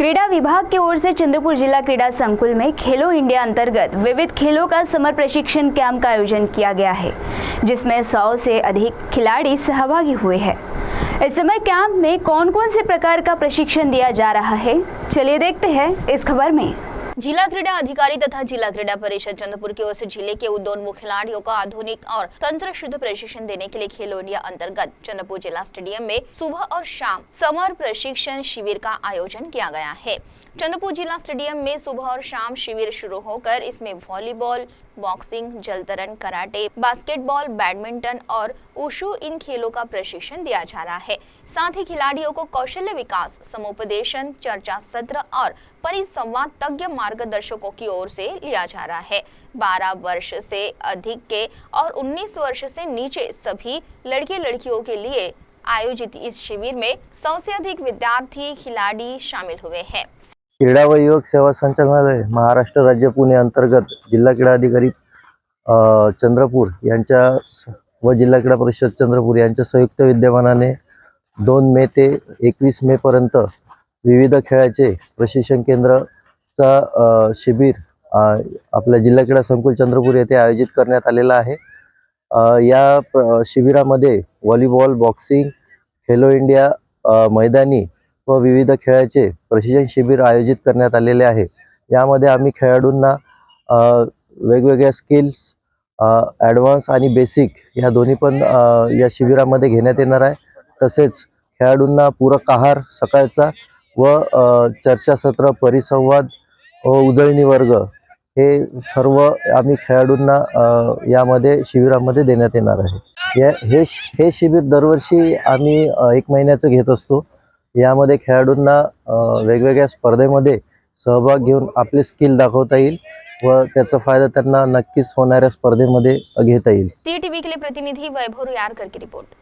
क्रीड़ा विभाग की ओर से चंद्रपुर जिला क्रीड़ा संकुल में खेलो इंडिया अंतर्गत विविध खेलों का समर प्रशिक्षण कैंप का आयोजन किया गया है, जिसमें 100 से अधिक खिलाड़ी सहभागी हुए हैं। इस समय कैंप में कौन कौन से प्रकार का प्रशिक्षण दिया जा रहा है, चलिए देखते हैं इस खबर में। जिला क्रीड़ा अधिकारी तथा जिला क्रीड़ा परिषद चंद्रपुर की ओर से जिले के उद्योन्मुख खिलाड़ियों को आधुनिक और तंत्र शुद्ध प्रशिक्षण देने के लिए खेलो इंडिया अंतर्गत चंद्रपुर जिला स्टेडियम में सुबह और शाम समर प्रशिक्षण शिविर का आयोजन किया गया है। चंद्रपुर जिला स्टेडियम में सुबह और शाम शिविर शुरू होकर इसमें वॉलीबॉल, बॉक्सिंग, जलतरण, कराटे, बास्केटबॉल, बैडमिंटन और उशु इन खेलों का प्रशिक्षण दिया जा रहा है। साथ ही खिलाड़ियों को कौशल्य विकास, समुपदेशन, चर्चा सत्र और परिसंवाद तज्ञ मार्गदर्शकों की ओर से लिया जा रहा है। 12 वर्ष से अधिक के और 19 वर्ष से नीचे सभी लड़के लड़कियों के लिए आयोजित इस शिविर में 100 से अधिक विद्यार्थी खिलाड़ी शामिल हुए हैं। क्रीडा व युवक सेवा संचालनालय महाराष्ट्र राज्य पुणे अंतर्गत जिल्हा क्रीडा अधिकारी चंद्रपूर यांच्या व जिल्हा क्रीडा परिषद चंद्रपूर यांच्या संयुक्त विद्यमानाने 2 मे ते 21 मे पर्यंत विविध खेळाचे प्रशिक्षण केंद्राचा शिबिर आपल्या जिल्हा क्रीडा संकुल चंद्रपूर येथे आयोजित करण्यात आलेला आहे। या शिबिरामध्ये व्हॉलीबॉल, बॉक्सिंग, खेलो इंडिया मैदानी व विविध खेळाचे प्रशिक्षण शिबिर आयोजित करण्यात आलेले आहे। यामध्ये आम्ही खेळाडूंना वेगवेगळ्या स्किल्स, ॲडव्हान्स आणि बेसिक या दोन्ही पण या शिबिरामध्ये घेण्यात येणार आहे। तसेच खेळाडूंना पूरक आहार सकाळचा व चर्चासत्र, परिसंवाद व उजळणी वर्ग हे सर्व आम्ही खेळाडूंना यामध्ये शिबिरामध्ये देण्यात येणार आहे। हे शिबिर दरवर्षी आम्ही 1 महिन्याचं घेत असतो। यामध्ये खेळाडूंना वेगवेगळ्या स्पर्धेमध्ये सहभाग घेऊन आपले स्किल दाखवता येईल व त्याचा फायदा त्यांना नक्कीच होणाऱ्या स्पर्धेमध्ये घेता येईल। सी टीवी के लिए प्रतिनिधि वैभव रुयारकर की रिपोर्ट।